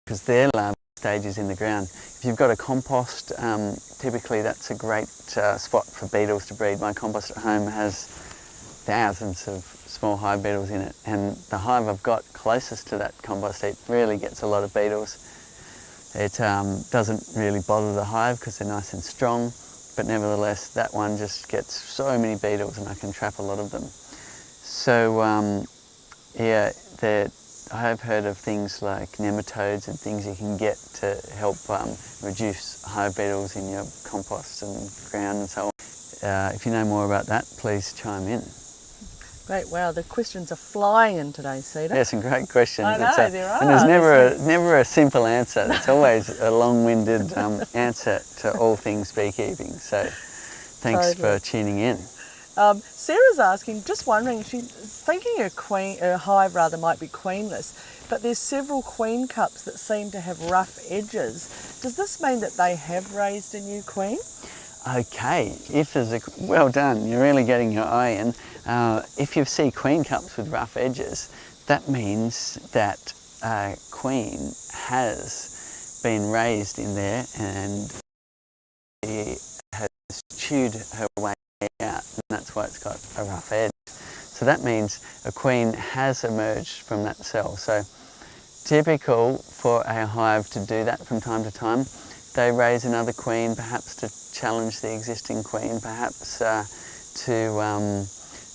because their larvae stage is in the ground. If you've got a compost, typically that's a great spot for beetles to breed. My compost at home has thousands of small hive beetles in it, and the hive I've got closest to that compost heap really gets a lot of beetles. It doesn't really bother the hive because they're nice and strong, but nevertheless that one just gets so many beetles and I can trap a lot of them. So yeah, I have heard of things like nematodes and things you can get to help reduce hive beetles in your compost and ground and so on. If you know more about that, please chime in. Great, wow, the questions are flying in today, Cedar. Yeah, some great questions. I know, there are. And there's never a simple answer. There's always a long-winded answer to all things beekeeping. So thanks for tuning in. Sarah's asking, just wondering, she's thinking a hive might be queenless, but there's several queen cups that seem to have rough edges. Does this mean that they have raised a new queen? Okay, well done, you're really getting your eye in. If you see queen cups with rough edges, that means that a queen has been raised in there and she has chewed her way out, and that's why it's got a rough edge. So that means a queen has emerged from that cell. So typical for a hive to do that from time to time. They raise another queen, perhaps to challenge the existing queen, perhaps to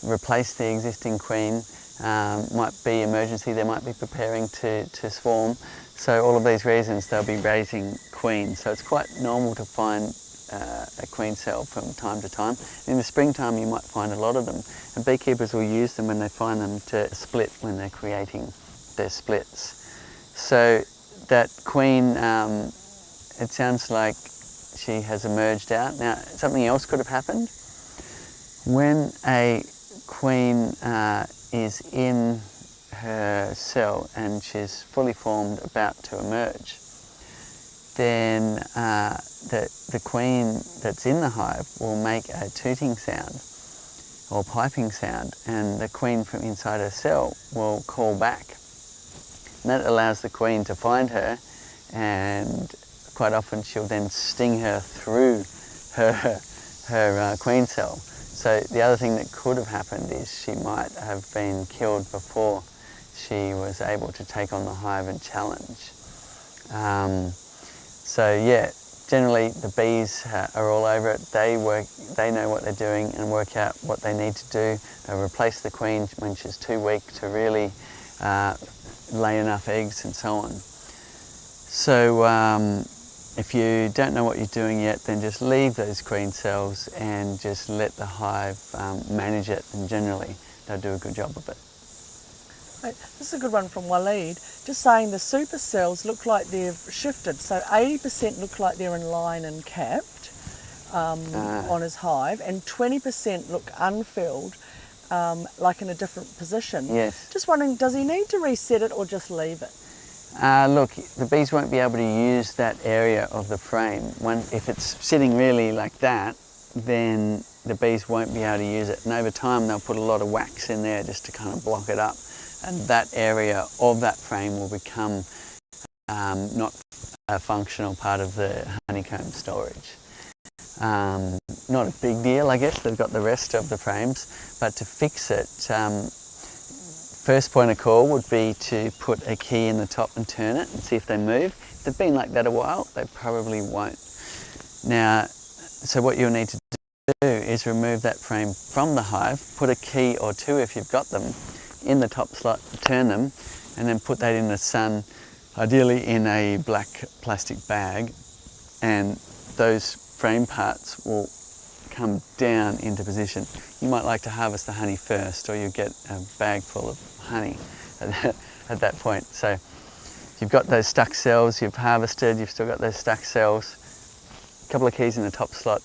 replace the existing queen. Might be emergency, they might be preparing to swarm. So all of these reasons they'll be raising queens. So it's quite normal to find a queen cell from time to time. In the springtime you might find a lot of them, and beekeepers will use them when they find them to split when they're creating their splits. So that queen, it sounds like she has emerged out. Now, something else could have happened. When a queen is in her cell and she's fully formed, about to emerge, then the queen that's in the hive will make a tooting sound or piping sound, and the queen from inside her cell will call back. And that allows the queen to find her, and quite often she'll then sting her through her queen cell. So the other thing that could have happened is she might have been killed before she was able to take on the hive and challenge. So yeah, generally the bees are all over it. They know what they're doing and work out what they need to do. They'll replace the queen when she's too weak to really lay enough eggs and so on. So if you don't know what you're doing yet, then just leave those queen cells and just let the hive manage it, and generally they'll do a good job of it. Right, this is a good one from Waleed, just saying the super cells look like they've shifted, so 80% look like they're in line and capped on his hive, and 20% look unfilled, like in a different position. Yes. Just wondering, does he need to reset it or just leave it? Look, the bees won't be able to use that area of the frame. If it's sitting really like that, then the bees won't be able to use it. And over time they'll put a lot of wax in there just to kind of block it up. And that area of that frame will become not a functional part of the honeycomb storage. Not a big deal, I guess. They've got the rest of the frames, but to fix it, first point of call would be to put a key in the top and turn it and see if they move. If they've been like that a while, they probably won't. Now, so what you'll need to do is remove that frame from the hive, put a key or two if you've got them in the top slot, turn them, and then put that in the sun, ideally in a black plastic bag, and those frame parts will come down into position. You might like to harvest the honey first, or you get a bag full of honey at that point. So you've got those stuck cells, you've harvested, you've still got those stuck cells, a couple of keys in the top slot,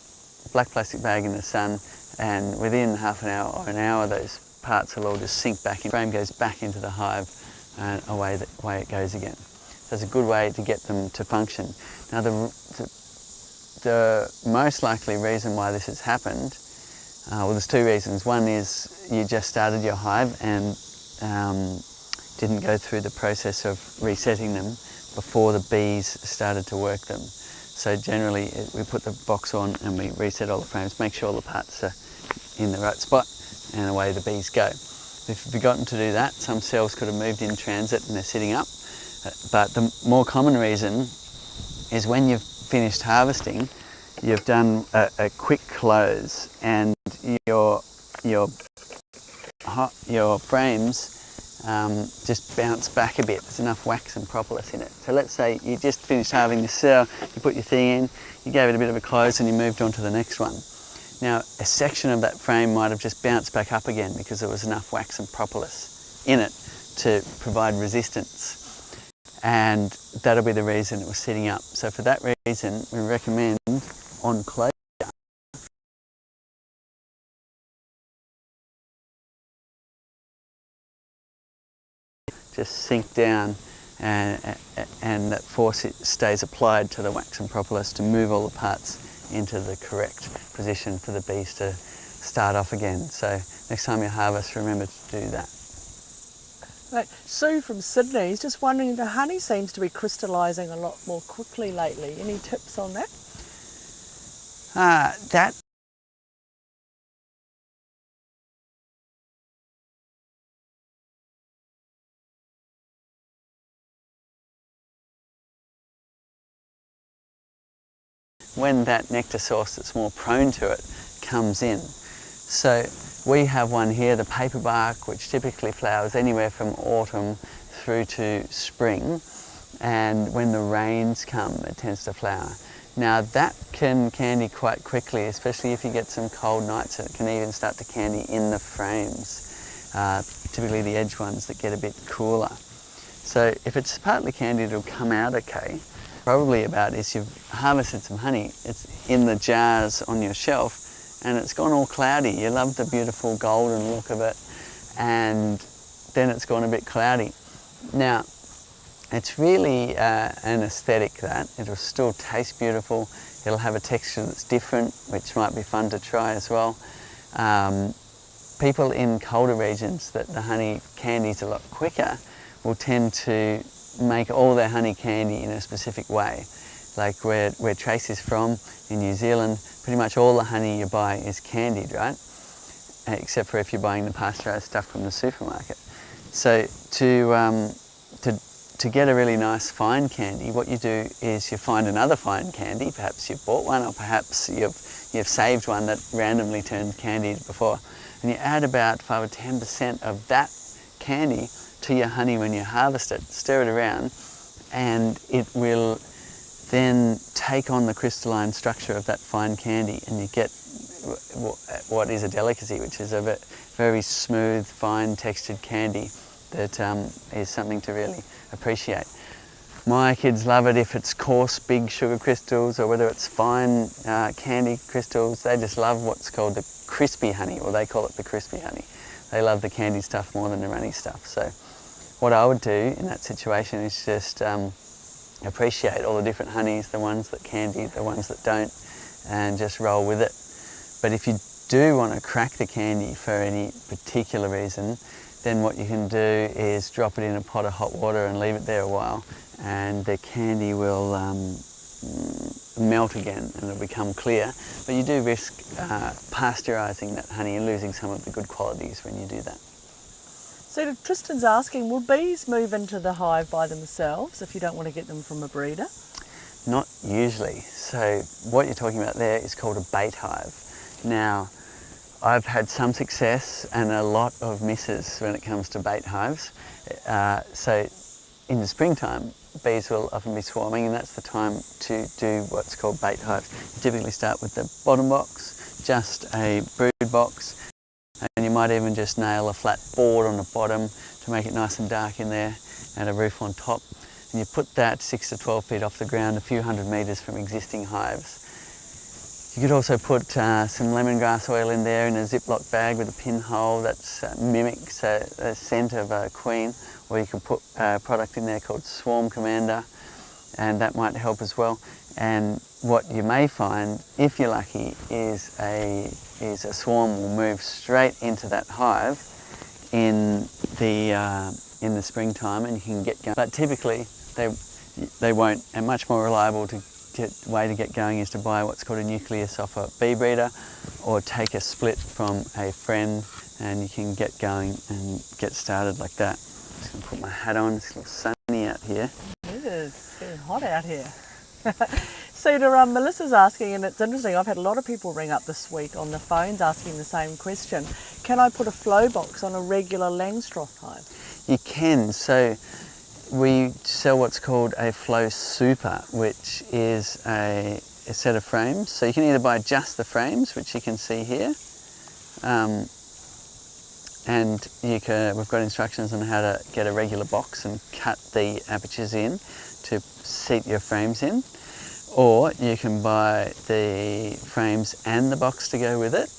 black plastic bag in the sun, and within half an hour or an hour those parts will all just sink back in. The frame goes back into the hive and away it goes again. So it's a good way to get them to function. Now the most likely reason why this has happened, well, there's two reasons. One is you just started your hive and didn't go through the process of resetting them before the bees started to work them. So generally we put the box on and we reset all the frames, make sure all the parts are in the right spot, and away the bees go. If you've forgotten to do that, some cells could have moved in transit and they're sitting up. But the more common reason is when you've finished harvesting, you've done a quick close and your frames just bounce back a bit. There's enough wax and propolis in it. So let's say you just finished harvesting the cell, you put your thing in, you gave it a bit of a close and you moved on to the next one. Now, a section of that frame might have just bounced back up again because there was enough wax and propolis in it to provide resistance. And that'll be the reason it was sitting up. So for that reason, we recommend on closure, just sink down and that force stays applied to the wax and propolis to move all the parts into the correct position for the bees to start off again. So next time you harvest, remember to do that. Right. Sue from Sydney is just wondering, the honey seems to be crystallising a lot more quickly lately. Any tips on that? When that nectar source that's more prone to it comes in. So we have one here, the paperbark, which typically flowers anywhere from autumn through to spring, and when the rains come it tends to flower. Now that can candy quite quickly, especially if you get some cold nights, and it can even start to candy in the frames, typically the edge ones that get a bit cooler. So if it's partly candied, it'll come out okay. Probably about is you've harvested some honey, it's in the jars on your shelf and it's gone all cloudy. You love the beautiful golden look of it, and then it's gone a bit cloudy. Now, It's really an aesthetic that. It'll still taste beautiful. It'll have a texture that's different, which might be fun to try as well. People in colder regions that the honey candy's a lot quicker will tend to make all their honey candy in a specific way. Like where Trace is from, in New Zealand, pretty much all the honey you buy is candied, right? Except for if you're buying the pasteurised stuff from the supermarket. So to get a really nice fine candy, what you do is you find another fine candy. Perhaps you've bought one, or perhaps you've saved one that randomly turned candied before, and you add about 5 or 10% of that candy to your honey when you harvest it. Stir it around, and it will then take on the crystalline structure of that fine candy, and you get what is a delicacy, which is a very smooth, fine textured candy that is something to really appreciate. My kids love it if it's coarse, big sugar crystals, or whether it's fine candy crystals. They just love what's called the crispy honey, or they call it the crispy honey. They love the candy stuff more than the runny stuff. So what I would do in that situation is just appreciate all the different honeys, the ones that candy, the ones that don't, and just roll with it. But if you do want to crack the candy for any particular reason, then what you can do is drop it in a pot of hot water and leave it there a while, and the candy will melt again and it'll become clear. But you do risk pasteurising that honey and losing some of the good qualities when you do that. So Tristan's asking, will bees move into the hive by themselves if you don't want to get them from a breeder? Not usually. So what you're talking about there is called a bait hive. Now, I've had some success and a lot of misses when it comes to bait hives. So in the springtime, bees will often be swarming, and that's the time to do what's called bait hives. You typically start with the bottom box, just a brood box, and you might even just nail a flat board on the bottom to make it nice and dark in there, and a roof on top. And you put that 6 to 12 feet off the ground, a few hundred metres from existing hives. You could also put some lemongrass oil in there in a Ziploc bag with a pinhole that mimics the scent of a queen, or you could put a product in there called Swarm Commander, and that might help as well. And what you may find, if you're lucky, is a swarm will move straight into that hive in the springtime, and you can get going. But typically they won't. And much more reliable way to get going is to buy what's called a nucleus off a bee breeder, or take a split from a friend, and you can get going and get started like that. I'm just going to put my hat on. It's a little sunny out here. It is. It's getting hot out here. Cedar, Melissa's asking, and it's interesting, I've had a lot of people ring up this week on the phones asking the same question. Can I put a flow box on a regular Langstroth hive? You can. So we sell what's called a flow super, which is a set of frames. So you can either buy just the frames, which you can see here, and we've got instructions on how to get a regular box and cut the apertures in to seat your frames in. Or you can buy the frames and the box to go with it,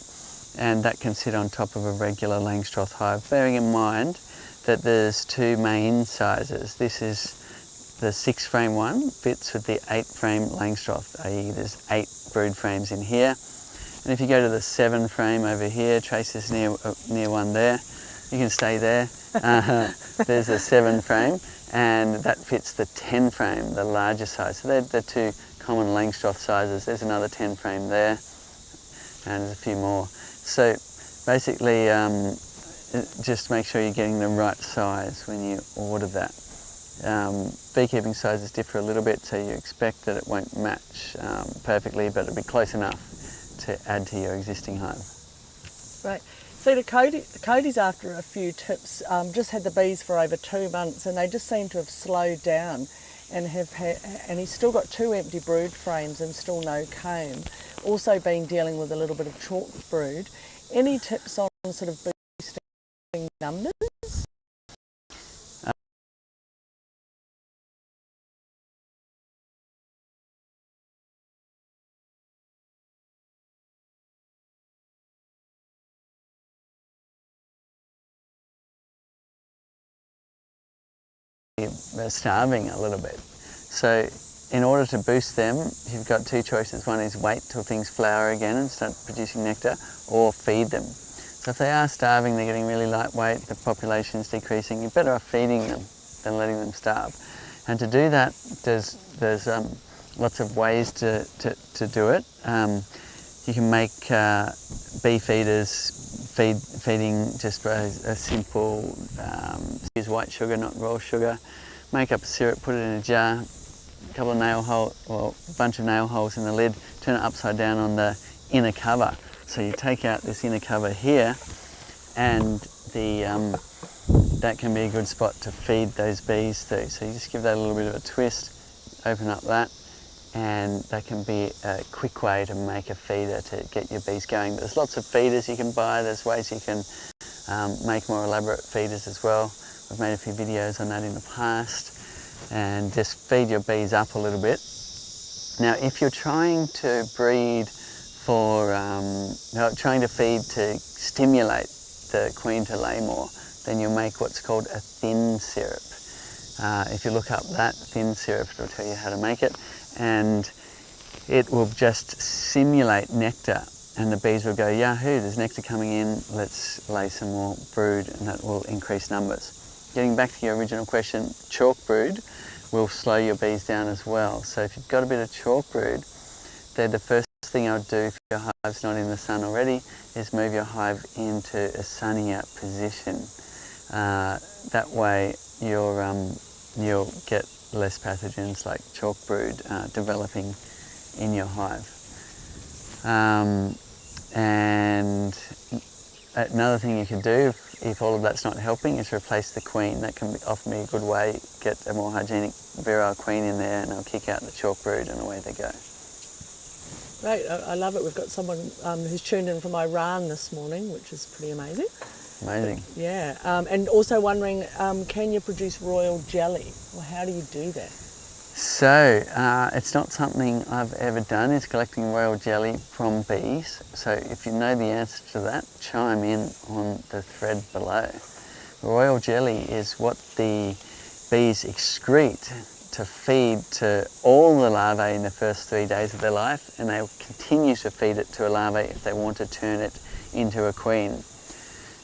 and that can sit on top of a regular Langstroth hive, bearing in mind that there's two main sizes. This is the 6-frame one, fits with the 8-frame Langstroth, i.e. there's 8 brood frames in here. And if you go to the 7-frame over here, Trace is near one there, you can stay there. There's a 7-frame, and that fits the 10-frame, the larger size. So they're the two common Langstroth sizes. There's another 10-frame there, and there's a few more. So basically, just make sure you're getting the right size when you order that. Beekeeping sizes differ a little bit, so you expect that it won't match perfectly, but it'll be close enough to add to your existing hive. Right. See, Cody's after a few tips. Just had the bees for over 2 months, and they just seem to have slowed down, and and he's still got 2 empty brood frames and still no comb. Also been dealing with a little bit of chalk brood. Any tips on sort of boosting numbers? they're starving a little bit. So in order to boost them, you've got two choices. One is wait till things flower again and start producing nectar, or feed them. So if they are starving, they're getting really lightweight, the population's decreasing, you're better off feeding them than letting them starve. And to do that, there's lots of ways to do it. You can make bee feeders, feeding just a simple, use white sugar, not raw sugar. Make up a syrup, put it in a jar, a couple of nail holes, or a bunch of nail holes in the lid, turn it upside down on the inner cover. So you take out this inner cover here, and that can be a good spot to feed those bees through. So you just give that a little bit of a twist, open up that, and that can be a quick way to make a feeder to get your bees going. But there's lots of feeders you can buy, there's ways you can make more elaborate feeders as well. We've made a few videos on that in the past. And just feed your bees up a little bit. Now if you're trying to breed for, trying to feed to stimulate the queen to lay more, then you'll make what's called a thin syrup. If you look up that thin syrup, it'll tell you how to make it, and it will just simulate nectar, and the bees will go, yahoo, there's nectar coming in, let's lay some more brood, and that will increase numbers. Getting back to your original question, chalk brood will slow your bees down as well. So if you've got a bit of chalk brood, then the first thing I would do if your hive's not in the sun already is move your hive into a sunnier position. That way you'll get less pathogens like chalk brood developing in your hive. And another thing you could do if all of that's not helping is replace the queen. That can often be a good way, get a more hygienic virile queen in there and they'll kick out the chalk brood and away they go. Great, I love it. We've got someone who's tuned in from Iran this morning, which is pretty amazing. Amazing. But, yeah, and also wondering, can you produce royal jelly? Or how do you do that? So, it's not something I've ever done, is collecting royal jelly from bees. So if you know the answer to that, chime in on the thread below. Royal jelly is what the bees excrete to feed to all the larvae in the first 3 days of their life, and they'll continue to feed it to a larvae if they want to turn it into a queen.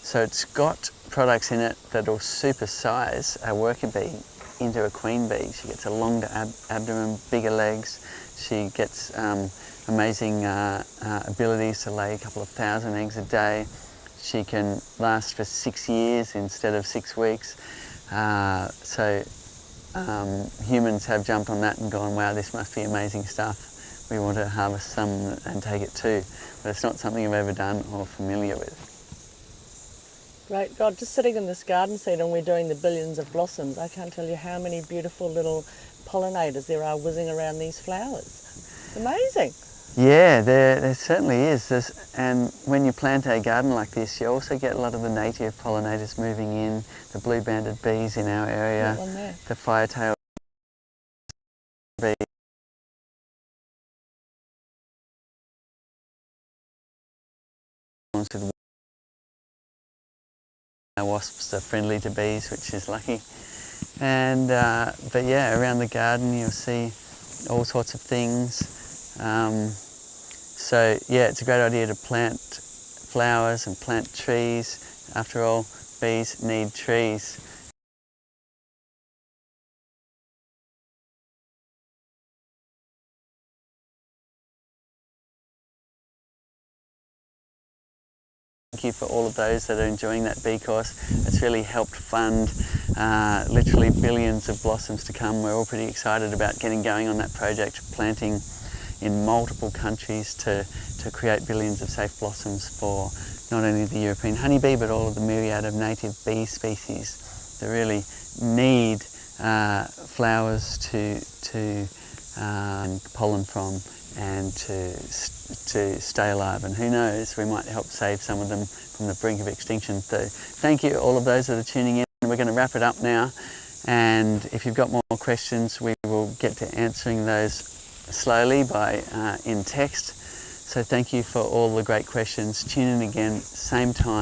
So it's got products in it that will supersize a worker bee into a queen bee. She gets a longer abdomen, bigger legs. She gets amazing abilities to lay a couple of thousand eggs a day. She can last for 6 years instead of 6 weeks. Humans have jumped on that and gone, wow, this must be amazing stuff. We want to harvest some and take it too. But it's not something I've ever done or familiar with. Great. God, just sitting in this garden seat and we're doing the billions of blossoms, I can't tell you how many beautiful little pollinators there are whizzing around these flowers. It's amazing. Yeah, there certainly is. And when you plant a garden like this, you also get a lot of the native pollinators moving in, the blue-banded bees in our area, the firetail bees. Wasps are friendly to bees, which is lucky. And but yeah, around the garden you'll see all sorts of things. So yeah, it's a great idea to plant flowers and plant trees. After all, bees need trees. Thank you for all of those that are enjoying that bee course. It's really helped fund literally billions of blossoms to come. We're all pretty excited about getting going on that project, planting in multiple countries to create billions of safe blossoms for not only the European honeybee but all of the myriad of native bee species that really need flowers to pollen from and to stay alive, and who knows, we might help save some of them from the brink of extinction. So thank you all of those that are tuning in. We're going to wrap it up now, and if you've got more questions we will get to answering those slowly in text. So thank you for all the great questions. Tune in again, same time.